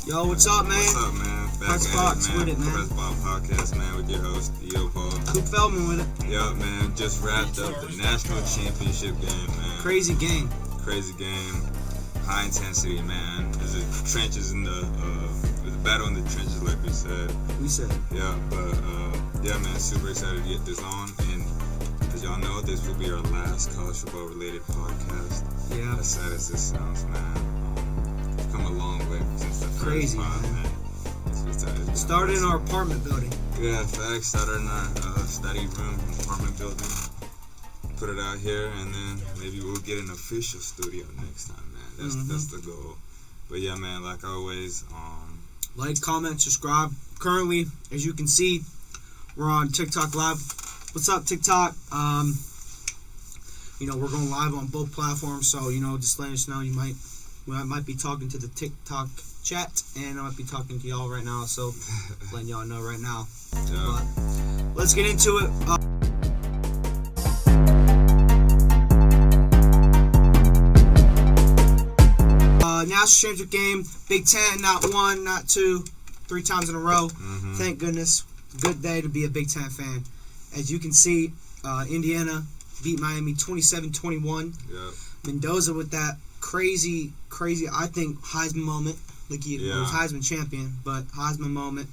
Yo, what's up, man? What's up, man? Back Pressbox with it, man. Pressbox podcast, man, with your host, Leopold. Coop Feldman with it. Yup, man. Just wrapped up the national championship game, man. Crazy game. Crazy game. High intensity, man. There's the trenches in the battle in the trenches, like we said. Yeah, but yeah, man. Super excited to get this on, and as y'all know, this will be our last college football related podcast. Yeah. As sad as this sounds, man. We've come a long way since the Crazy, first pod, man. Started in our apartment building. Yeah, facts. Started in our study room, apartment building. Put it out here, and then maybe we'll get an official studio next time, man. That's the goal. But yeah, man, like always, like, comment, subscribe. Currently, as you can see, we're on TikTok Live. What's up, TikTok? We're going live on both platforms, so just let us know. I might be talking to the TikTok chat, and I might be talking to y'all right now, so letting y'all know right now. Yeah. But let's get into it. National championship game, Big Ten, not one, not two, 3 times in a row. Thank goodness. Good day to be a Big Ten fan. As you can see, Indiana beat Miami 27-21. Yep. Mendoza with that crazy, I think, Heisman moment. Like he was Heisman champion, but Heisman moment.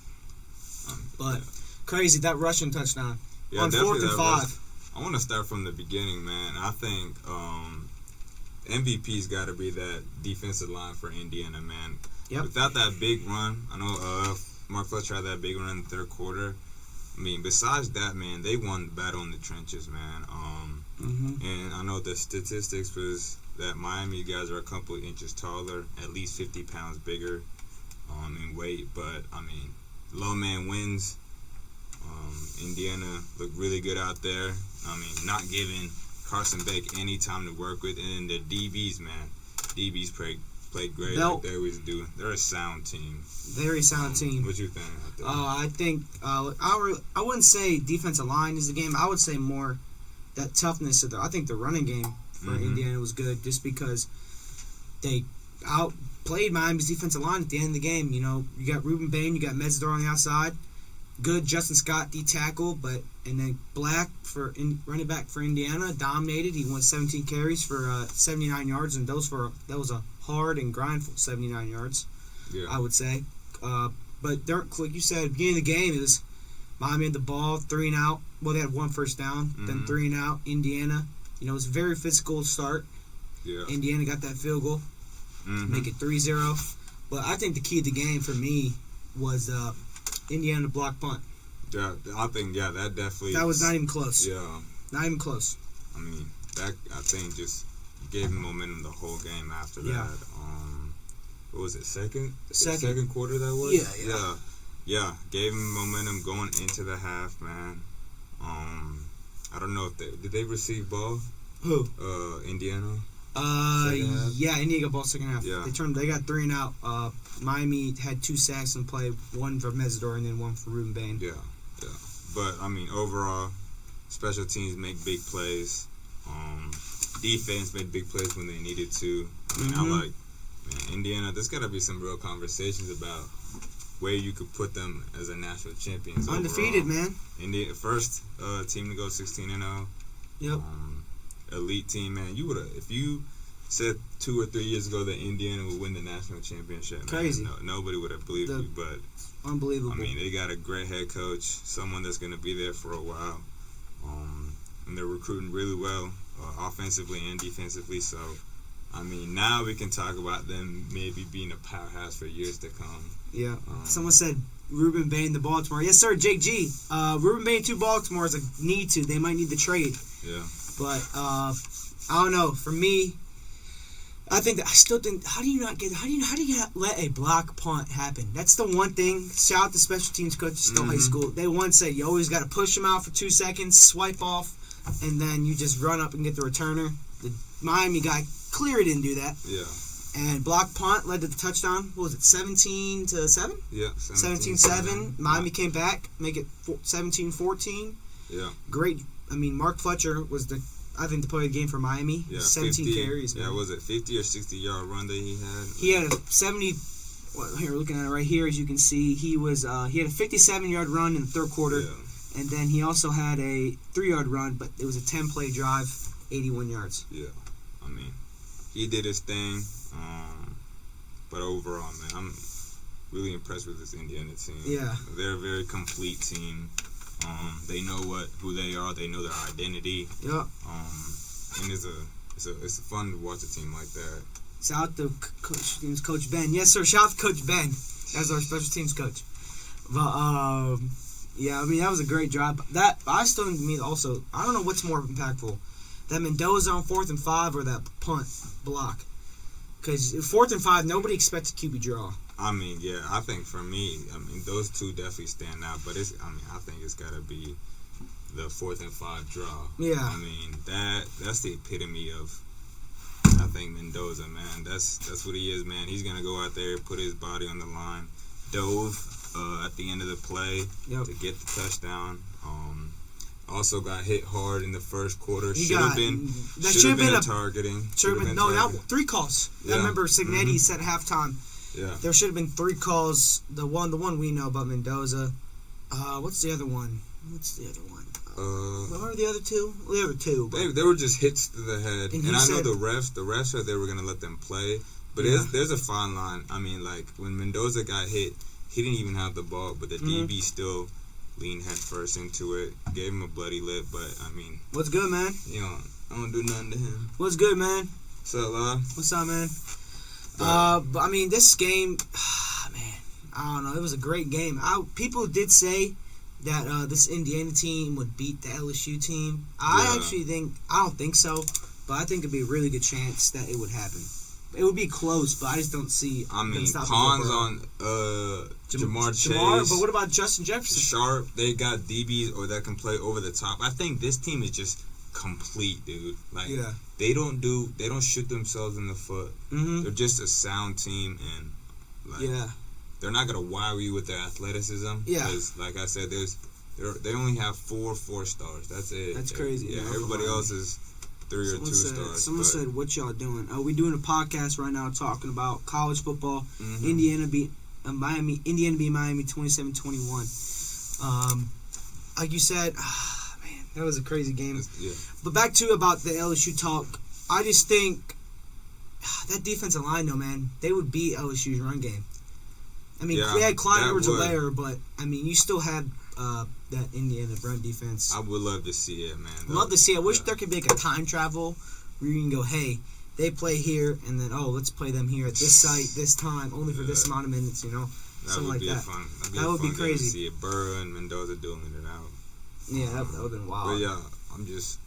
But crazy, that rushing touchdown. Yeah, on 4th and 5. I want to start from the beginning, man. I think MVP's got to be that defensive line for Indiana, man. Yep. Without that big run, I know Mark Fletcher had that big run in the third quarter. I mean, besides that, man, they won the battle in the trenches, man. And I know the statistics was that Miami guys are a couple of inches taller, at least 50 pounds bigger in weight. But, I mean, low man wins. Indiana looked really good out there. I mean, not giving Carson Beck any time to work with. And the DBs, man. DBs played great like they always do. They're a sound team. Very sound team. What you think out there? I think I wouldn't say defensive line is the game. I would say more that toughness of I think the running game for Indiana was good just because they outplayed Miami's defensive line at the end of the game. You got Ruben Bain, you got Metzger on the outside. Good Justin Scott D tackle, and then Black running back for Indiana dominated. He went 17 carries for 79 yards, and that was a hard and grindful 79 yards. Yeah. I would say. But like you said, at the beginning of the game, it was Miami had the ball, 3 and out. Well, they had 1 first down, then 3 and out. Indiana, it was a very physical start. Yeah. Indiana got that field goal, make it 3-0. But I think the key to the game for me was Indiana block punt. Yeah, I think that definitely. That was not even close. Yeah. Not even close. I mean, that I think just gave him momentum the whole game after that. What was it? Second quarter that was? Yeah. Gave him momentum going into the half, man. I don't know if did they receive ball? Who? Indiana. Indiana got ball second half. Yeah. They got 3 and out. Miami had 2 sacks in play, 1 for Metzger and then 1 for Ruben Bain. Yeah. But I mean, overall, special teams make big plays. Defense made big plays when they needed to. I mean, I like, man, Indiana. There's got to be some real conversations about where you could put them as a national champions. Undefeated, overall. Man. Indiana first team to go 16-0. Yep. Elite team, man. You would have if you said 2 or 3 years ago that Indiana would win the national championship. Man, crazy. Nobody would have believed you, but unbelievable. I mean, they got a great head coach, someone that's going to be there for a while, and they're recruiting really well, offensively and defensively. So, I mean, now we can talk about them maybe being a powerhouse for years to come. Yeah. Someone said Ruben Bain to Baltimore. Yes, sir, Jake G. Ruben Bain to Baltimore is a need to. They might need the trade. Yeah. But I don't know. For me, I still think. How do you let a block punt happen? That's the one thing. Shout out to special teams coaches still high school. They once said you always got to push them out for 2 seconds, swipe off, and then you just run up and get the returner. The Miami guy clearly didn't do that. Yeah. And block punt led to the touchdown. What was it, 17-7? Yeah, 17-7. Miami came back, make it 17-14. Yeah. Great. I mean, Mark Fletcher was the play of the game for Miami. Yeah, 17 carries. Man. Yeah, was it 50 or 60 yard run that he had? He had a 70 Well, here, looking at it right here, as you can see, he had a 57-yard run in the third quarter, and then he also had a 3-yard run, but it was a 10-play drive, 81 yards. Yeah, I mean, he did his thing, but overall, man, I'm really impressed with this Indiana team. Yeah. They're a very complete team. They know who they are. They know their identity. Yeah. And it's fun to watch a team like that. Shout out to Coach Ben. Yes, sir. Shout out to Coach Ben. That's our special teams coach. But yeah, I mean that was a great job. That I still think me also. I don't know what's more impactful, that Mendoza on 4th and 5 or that punt block. Because 4th and 5, nobody expects a QB draw. I mean, yeah, I think for me, I mean those two definitely stand out. But I think it's got to be the 4th and 5 draw. Yeah. I mean that's the epitome of. I think Mendoza, man, that's what he is, man. He's gonna go out there, put his body on the line, dove at the end of the play to get the touchdown. Also got hit hard in the first quarter. Should have been a targeting. Should have been 3 calls. Yeah. I remember Signetti said at halftime. Yeah. There should have been 3 calls. The one we know about Mendoza. What's the other one? What were the other two? The other two. They were just hits to the head. And I know the refs said they were going to let them play. But there's a fine line. I mean, like, when Mendoza got hit, he didn't even have the ball, but the DB still leaned head first into it, gave him a bloody lip. But, I mean... What's good, man? You know, I don't do nothing to him. What's good, man? What's up, Love? What's up, man? But, I mean, this game... man, I don't know. It was a great game. People did say... that this Indiana team would beat the LSU team. I don't think so, but I think it'd be a really good chance that it would happen. It would be close, but I just don't see. I mean, Pons on Jamar Chase. But what about Justin Jefferson? Sharp, they got DBs or that can play over the top. I think this team is just complete, dude. Like they don't shoot themselves in the foot. Mm-hmm. They're just a sound team, and they're not gonna wow you with their athleticism. Yeah, because like I said, they only have 4 4-stars. That's it. That's crazy. Yeah, everybody else is 3 or 2 stars. Someone said, "What y'all doing?" We doing a podcast right now talking about college football. Mm-hmm. Indiana beat Miami 27-21. Like you said, man, that was a crazy game. Yeah. But back to about the LSU talk. I just think that defensive line, though, man, they would beat LSU's run game. I mean, we had Clyde Edwards-Helaire, but, I mean, you still had that Indiana run defense. I would love to see it, man. I'd love to see it. I wish there could be like a time travel where you can go, hey, they play here, and then, let's play them here at this site, this time, only for this amount of minutes, you know? Something like that. That would be crazy. To see it. Burrow and Mendoza dueling it out. Yeah, that would have been wild. But, yeah, I'm just,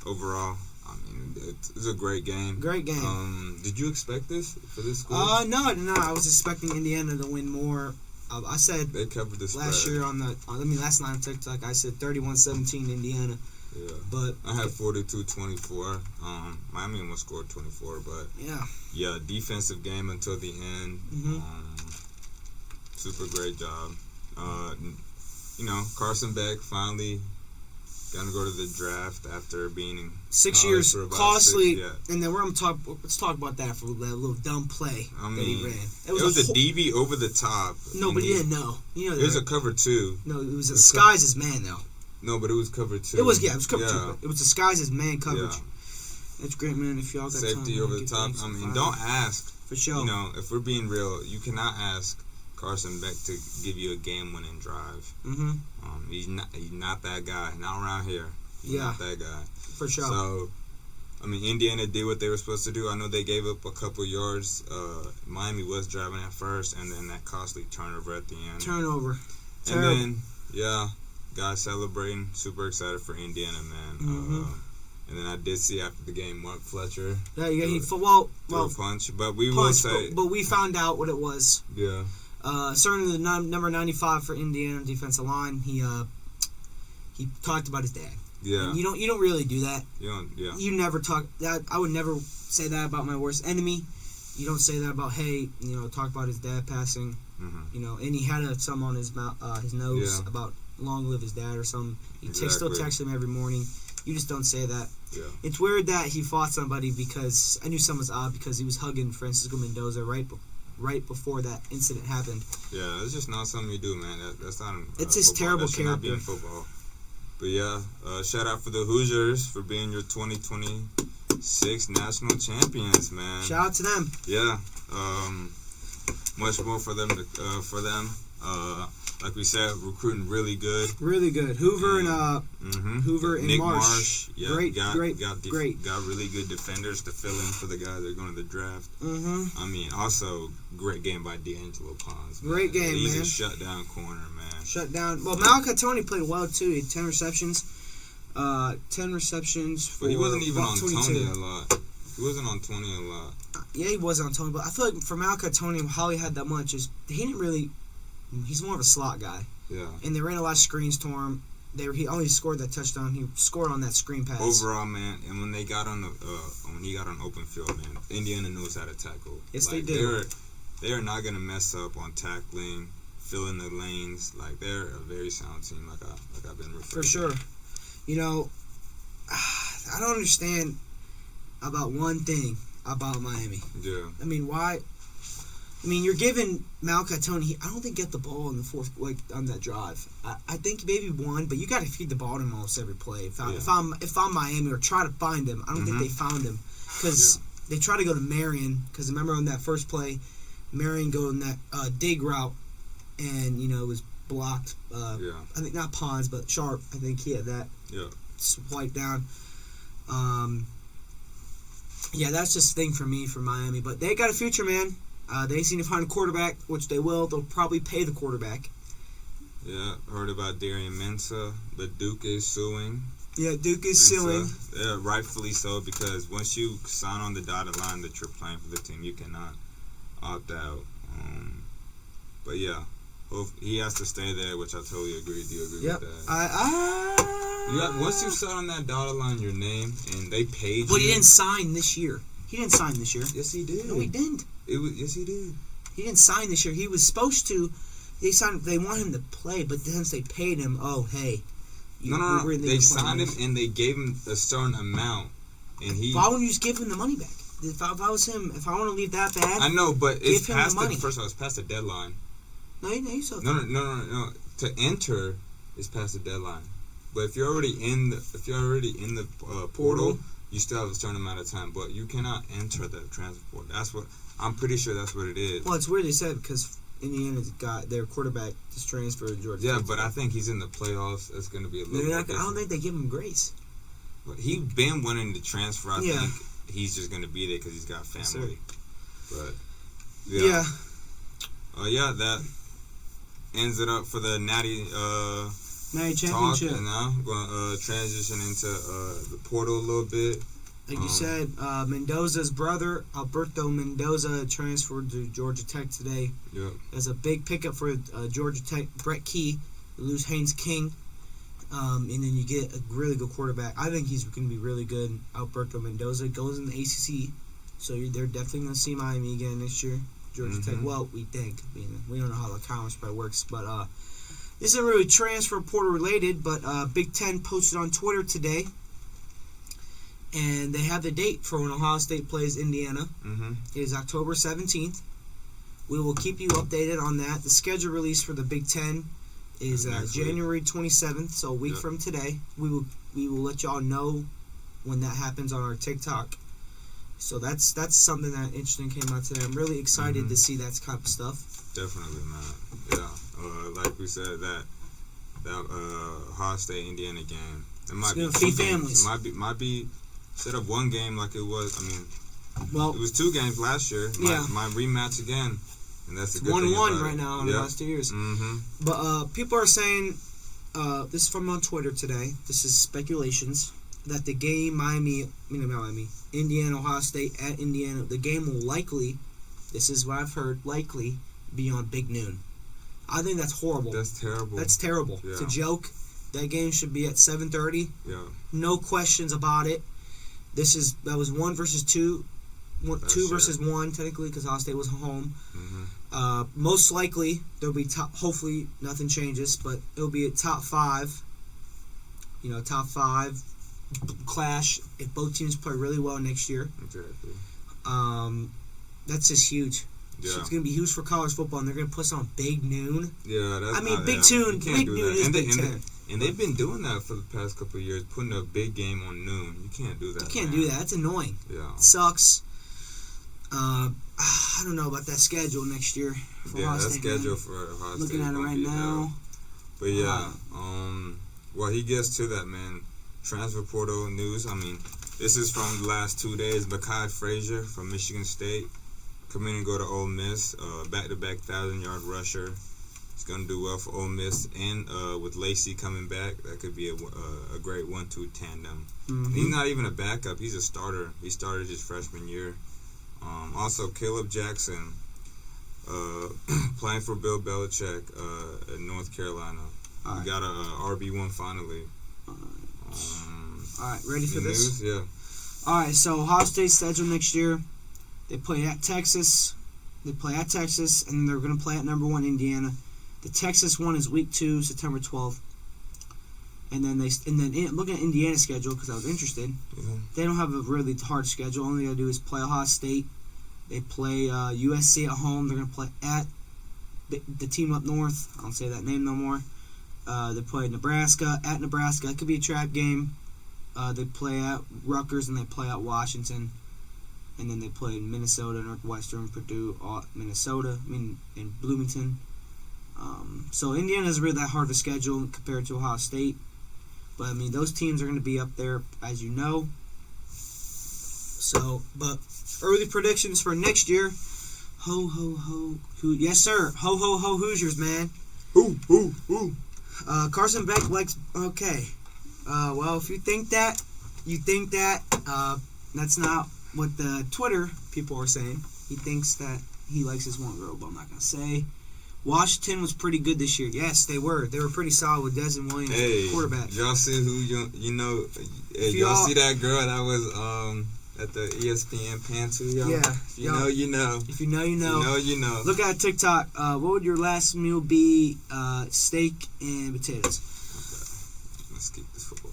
overall... I mean, it's a great game. Great game. Did you expect this for this score? No. I was expecting Indiana to win more. I said they covered the spread. Last night on TikTok, I said 31-17 Indiana. Yeah. But I had 42-24. Miami almost scored 24, but yeah, defensive game until the end. Mm-hmm. Super great job. Carson Beck finally gonna go to the draft after being in 6 years, costly, and then let's talk about that for that little dumb play that he ran. It was a DB over the top. No, but he didn't know. You know, it was a cover 2. No, it was a disguise as man though. No, but it was cover 2. It was cover 2. It was disguised as man coverage. Yeah. That's great, man. If y'all got safety time, over the top. I mean, don't ask. For sure. If we're being real, you cannot ask Carson Beck to give you a game-winning drive. Mm-hmm. He's not that guy. Not around here. He's not that guy. For sure. So, I mean, Indiana did what they were supposed to do. I know they gave up a couple yards. Miami was driving at first, and then that costly turnover at the end. Terrible. And then, guys celebrating. Super excited for Indiana, man. Mm-hmm. And then I did see after the game Mark Fletcher. Yeah, he threw a punch, but will say. But we found out what it was. Yeah. Certainly the number 95 for Indiana defensive line. He talked about his dad. Yeah. And you don't really do that. Yeah. You never talk that. I would never say that about my worst enemy. You don't say that about talk about his dad passing. Mm-hmm. And he had some on his mouth, his nose about long live his dad or something. He still texts him every morning. You just don't say that. Yeah. It's weird that he fought somebody because I knew something was odd because he was hugging Francisco Mendoza right right before that incident happened. Yeah, it's just not something you do, man. That's not. It's his terrible that should not be in character. football. But yeah, shout out for the Hoosiers for being your 2026 national champions, man. Shout out to them. Yeah, much more for them. Like we said, recruiting really good. Really good. Hoover and Hoover and Nick Marsh. Yeah, great. Got really good defenders to fill in for the guys that are going to the draft. I mean, also great game by D'Angelo Pons. Man. Great game, He's man. a shutdown corner, man. Shut down. Well, Malachi Tony played well too. He had 10 receptions. 10 receptions for. But he wasn't even about on 22. Tony a lot. He wasn't on Tony a lot. Yeah, he was on Tony, but I feel like for Malachi Tony, how he had that much is he didn't really. He's more of a slot guy. Yeah. And they ran a lot of screens to him. He only scored that touchdown. He scored on that screen pass. Overall, man, and when they got on when he got on open field, man, Indiana knows how to tackle. Yes, like, they do. They are not gonna mess up on tackling, filling the lanes. Like they're a very sound team. Like I've been referring. For sure. You know, I don't understand about one thing about Miami. Yeah. I mean, why? I mean, you're giving Malachi Tony. I don't think get the ball in the fourth, like on that drive. I think maybe one, but you got to feed the ball to him almost every play. If I'm Miami or try to find him, I don't think they found him because they try to go to Marion. Because remember on that first play, Marion go in that dig route, and it was blocked. I think not Pons, but Sharp. I think he had that. Yeah. Swipe down. Yeah, that's just the thing for me for Miami. But they got a future, man. They seem to find a quarterback, which they will. They'll probably pay the quarterback. Yeah, heard about Darian Mensah, but Duke is suing. Yeah, Duke is suing. Yeah, rightfully so, because once you sign on the dotted line that you're playing for the team, you cannot opt out. But yeah, he has to stay there, which I totally agree. Do you agree with that? Once you sign on that dotted line, your name, and they paid you. But he didn't sign this year. Yes, he did. No, he didn't. Yes, he did. He didn't sign this year. He was supposed to. They want him to play, but since they paid him, They signed him and they gave him a certain amount, and he. Why wouldn't you just give him the money back? If I was him, if I want to leave that bad, I know, but it's past the money. First of all, it's past the deadline. No, you still. No. To enter is past the deadline, but if you're already in the portal, you still have a certain amount of time. But you cannot enter the transfer portal. I'm pretty sure that's what it is. Well, it's weird they said because Indiana's got their quarterback just transferred to Georgia. Yeah, but I think he's in the playoffs. It's going to be a little. I don't think they give him grace. But he's been wanting to transfer. I think he's just going to be there because he's got family. But yeah. That ends it up for the Natty Championship. Talk, and now we're going to transition into the portal a little bit. Like you said, Mendoza's brother, Alberto Mendoza, transferred to Georgia Tech today. Yep. That's a big pickup for Georgia Tech. Brett Key, you lose Haynes King, and then you get a really good quarterback. I think he's going to be really good. Alberto Mendoza goes in the ACC, so they're definitely going to see Miami again next year. Georgia Tech, well, we think. We don't know how the conference spread works, but this isn't really transfer portal related, but Big Ten posted on Twitter today. And they have the date for when Ohio State plays Indiana. It is October 17th. We will keep you updated on that. The schedule release for the Big Ten is January 27th, so a week from today. We will let y'all know when that happens on our TikTok. So that's something that interesting came out today. I'm really excited to see that kind of stuff. Definitely, man. Yeah, like we said, that Ohio State Indiana game. It might be feed families. Might be. Instead of one game like it was, it was 2 games last year. My rematch again, and that's a good thing. 1-1 right now in the last 2 years. But people are saying, this is from on Twitter today. This is speculations that the game Indiana, Ohio State at Indiana. The game will likely, this is what I've heard, likely be on Big Noon. I think that's horrible. That's terrible. Yeah. It's a joke. That game should be at 7:30. Yeah. No questions about it. That was 1 versus 2, 2 versus 1 technically because Ohio State was home. Most likely there'll be hopefully nothing changes, but it'll be a top 5. Top 5 clash if both teams play really well next year. Exactly. That's just huge. Yeah. It's going to be huge for college football, and they're going to put us on Big Noon. Yeah, that's I mean, not, Big Noon. Big Noon is Big Ten. And they've been doing that for the past couple of years, putting a big game on noon. You can't do that. You can't do that. That's annoying. Yeah. It sucks. I don't know about that schedule next year. For Yeah, Ohio that State, schedule man. for Ohio State. Looking at it right now. But yeah, well, he gets to that, man. Transfer portal news. I mean, this is from the last 2 days. Mekhi Frazier from Michigan State come in and go to Ole Miss. Back-to-back 1,000-yard rusher. He's going to do well for Ole Miss. And with Lacey coming back, that could be a great 1-2 tandem. Mm-hmm. He's not even a backup. He's a starter. He started his freshman year. Also, Caleb Jackson playing for Bill Belichick in North Carolina. All We got a RB1 finally. All right, ready for this? News? Yeah. All right, so Ohio State schedule next year. They play at Texas. And they're going to play at number 1 Indiana. The Texas one is week 2, September 12th. And then looking at Indiana's schedule, because I was interested, they don't have a really hard schedule. All they got to do is play Ohio State. They play USC at home. They're going to play at the team up north. I don't say that name no more. They play Nebraska, at Nebraska. It could be a trap game. They play at Rutgers, and they play at Washington. And then they play Minnesota, Northwestern, Purdue, Minnesota, in Bloomington. So Indiana isn't really that hard of a schedule compared to Ohio State. But, I mean, those teams are going to be up there, as you know. So, but early predictions for next year. Ho, ho, ho. Yes, sir. Ho, ho, ho, Hoosiers, man. Ooh. Carson Beck likes... Okay. Well, if you think that, that's not what the Twitter people are saying. He thinks that he likes his one girl, but I'm not going to say. Washington was pretty good this year. Yes, they were. They were pretty solid with Desmond Williams, quarterback. Y'all see who you know? Hey, y'all see that girl that was at the ESPN Pantry? Yeah. If you know, you know. If you know, you know. You know, you know. Look at TikTok. What would your last meal be? Steak and potatoes. Okay. Let's keep this football.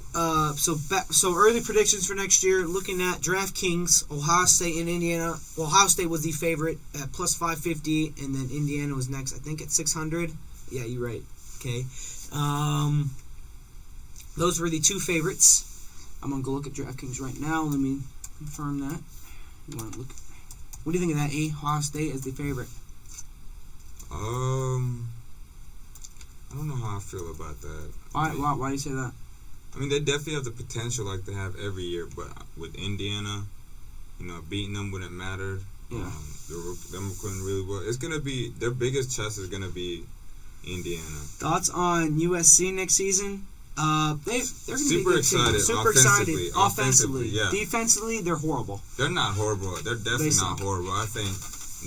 So early predictions for next year. Looking at DraftKings, Ohio State and Indiana. Well, Ohio State was the favorite at plus 550, and then Indiana was next, I think, at 600. Yeah, you're right. Okay. Those were the two favorites. I'm gonna go look at DraftKings right now. Let me confirm that. You want to look? What do you think of that? Ohio State as the favorite. I don't know how I feel about that. Why do you say that? I mean, they definitely have the potential like they have every year, but with Indiana, beating them when it mattered. Yeah. Them recruiting really well. It's gonna be their biggest test is gonna be Indiana. Thoughts on USC next season? They're gonna super be excited. Super excited. Offensively, yeah. Defensively, they're horrible. They're not horrible. They're definitely not horrible. I think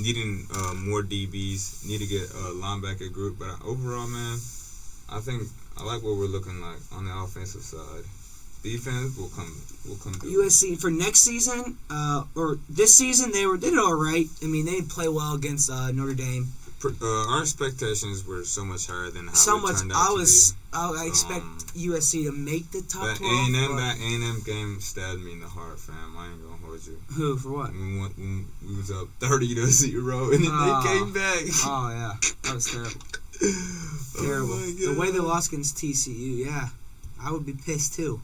needing more DBs, need to get a linebacker group, but overall, man, I think I like what we're looking like on the offensive side. Defense will come through. USC for next season, or this season, they did all right. I mean, they didn't play well against Notre Dame. Our expectations were so much higher than how it turned out to be. I expect USC to make the top 12. That A&M game stabbed me in the heart, fam. I ain't gonna hold you. Who for what? When we was up 30-0, and then they came back. Oh yeah, that was terrible. Terrible. The way they lost against TCU, yeah, I would be pissed too.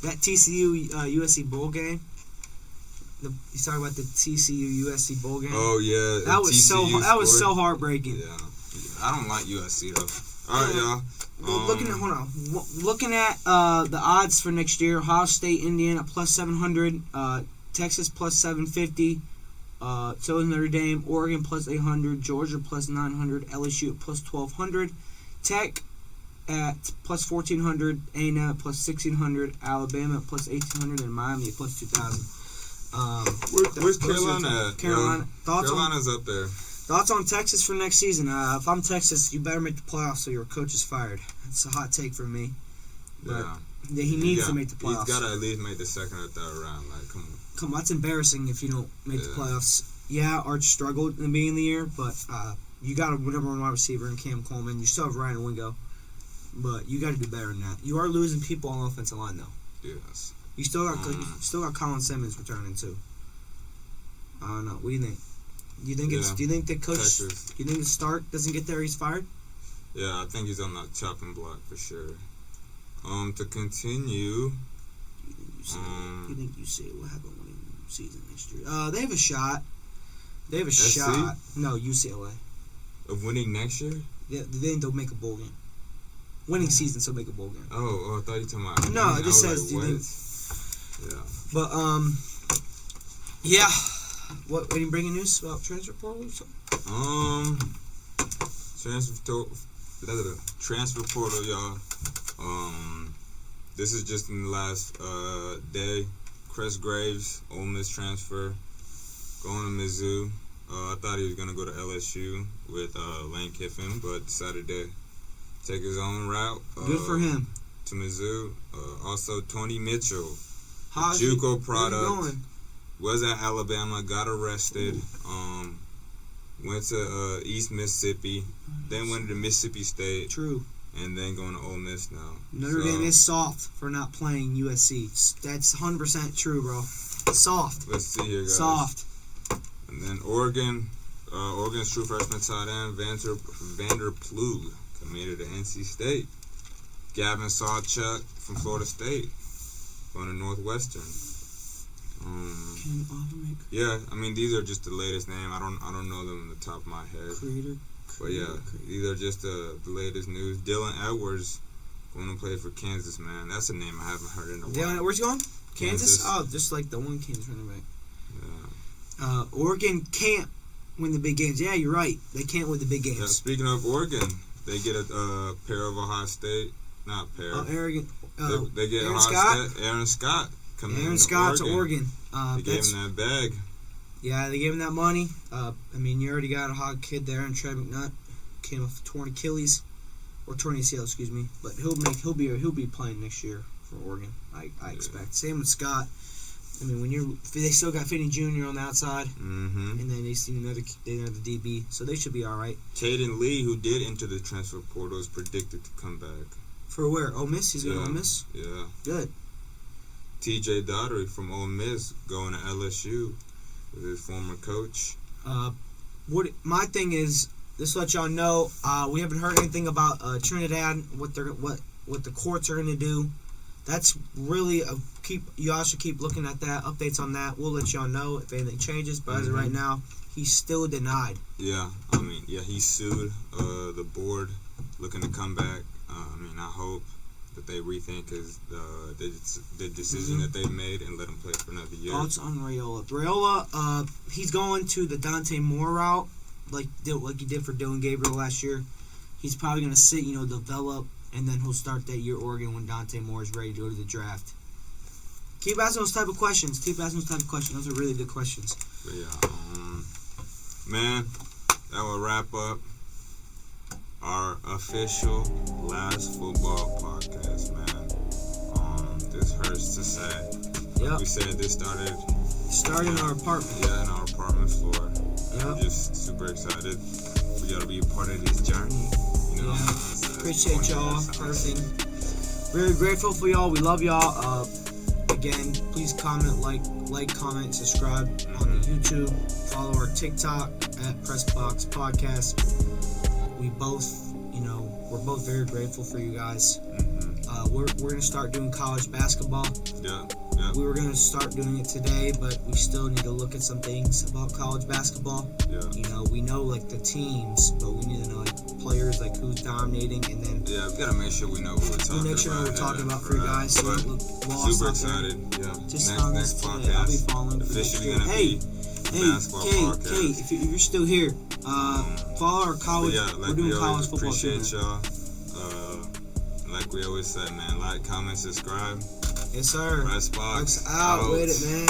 That TCU USC bowl game. You talking about the TCU USC bowl game? Oh yeah, that was so heartbreaking. Yeah, I don't like USC though. All right, y'all. Looking at the odds for next year: Ohio State, Indiana plus 700, Texas plus 750, so is Notre Dame, Oregon plus 800, Georgia plus 900, LSU at plus 1200, Tech at plus 1400, A&M at plus 1600, Alabama at plus 1800, and Miami at plus 2000. Where's Carolina at? Carolina. Carolina's up there. Thoughts on Texas for next season? If I'm Texas, you better make the playoffs so your coach is fired. It's a hot take from me. But he needs to make the playoffs. He's got to at least make the second or third round. Like, come on. Come on, that's embarrassing if you don't make the playoffs. Yeah, Arch struggled in the beginning of the year, but you got a number one wide receiver in Cam Coleman. You still have Ryan Wingo. But you got to do better than that. You are losing people on the offensive line, though. Yes. You still got Colin Simmons returning too. I don't know. What do you think? Do you think it's? Do you think the coach? Texas. Do you think Stark doesn't get there? He's fired. Yeah, I think he's on the chopping block for sure. To continue. You think UCLA will have a winning season next year? They have a shot. They have a SC? shot. No, UCLA. Of winning next year? Yeah, then they'll make a bowl game. Winning season, so make a bowl game. Oh, I thought you were talking about. No, it just says. What? Yeah. But yeah. What? Any breaking news about transfer portal? Transfer portal, y'all. This is just in the last day. Chris Graves, Ole Miss transfer, going to Mizzou. I thought he was gonna go to LSU with Lane Kiffin, but decided to take his own route. Good for him. To Mizzou. Also, Tony Mitchell, How's JUCO product. going? Was at Alabama, got arrested. Went to East Mississippi, then went to Mississippi State. True. And then going to Ole Miss now. Notre Dame is soft for not playing USC. That's 100% true, bro. Soft. Let's see here, guys. Soft. And then Oregon's true freshman tight end, Vander Plug, committed to NC State. Gavin Sawchuk from Florida State, going to Northwestern. Yeah, I mean, these are just the latest name. I don't know them on the top of my head. But yeah, these are just the latest news. Dylan Edwards going to play for Kansas, man. That's a name I haven't heard in a while. Dylan Edwards going? Kansas? Oh, just like the one Kansas running back. Yeah. Oregon can't win the big games. Yeah, you're right. They can't win the big games. Yeah, speaking of Oregon, they get a pair of Ohio State. Not pair. They get Aaron Ohio Scott? State. Aaron Scott coming in. Aaron Scott to Oregon. They gave him that bag. Yeah, they gave him that money. I mean, you already got a hot kid there, and Trey McNutt came off torn Achilles or torn ACL, excuse me. But he'll be playing next year for Oregon. I expect. Same with Scott. I mean, they still got Finney Jr. on the outside, and then they see another DB, so they should be all right. Caden Lee, who did enter the transfer portal, is predicted to come back. For where? Ole Miss. He's going to Ole Miss. Yeah. Good. T.J. Daugherty from Ole Miss going to LSU with his former coach. My thing is, just to let y'all know, we haven't heard anything about Trinidad. What the courts are going to do. That's really y'all should keep looking at that. Updates on that. We'll let y'all know if anything changes. But as of right now, he's still denied. Yeah, I mean, he sued the board, looking to come back. I hope that they rethink the decision that they made and let him play for another year. Thoughts on Raiola? Raiola, he's going to the Dante Moore route, like he did for Dylan Gabriel last year. He's probably going to sit, develop, and then he'll start that year Oregon when Dante Moore is ready to go to the draft. Keep asking those type of questions. Those are really good questions. But yeah, man, that will wrap up our official Last Football podcast, man. This hurts to say. Like we said, this started in our apartment. Yeah, in our apartment floor. Yep. I'm just super excited for y'all to be a part of this journey. Appreciate y'all. Perfect. Very grateful for y'all. We love y'all. Again, please comment, like, comment, subscribe on the YouTube. Follow our TikTok at Pressbox Podcast. We both, we're both very grateful for you guys. We're gonna start doing college basketball. Yeah. We were gonna start doing it today, but we still need to look at some things about college basketball. Yeah. We know the teams, but we need to know players, who's dominating, and then we gotta make sure we know who we're talking about. Make sure we're talking about for you guys. So super excited. Yeah. Just next podcast. Today. I'll be following. Officially gonna be basketball podcast. If you're still here, follow our college. We're doing college football. Appreciate y'all. Like we always say, man, like, comment, subscribe. Yes, sir. Pressbox out with it, man.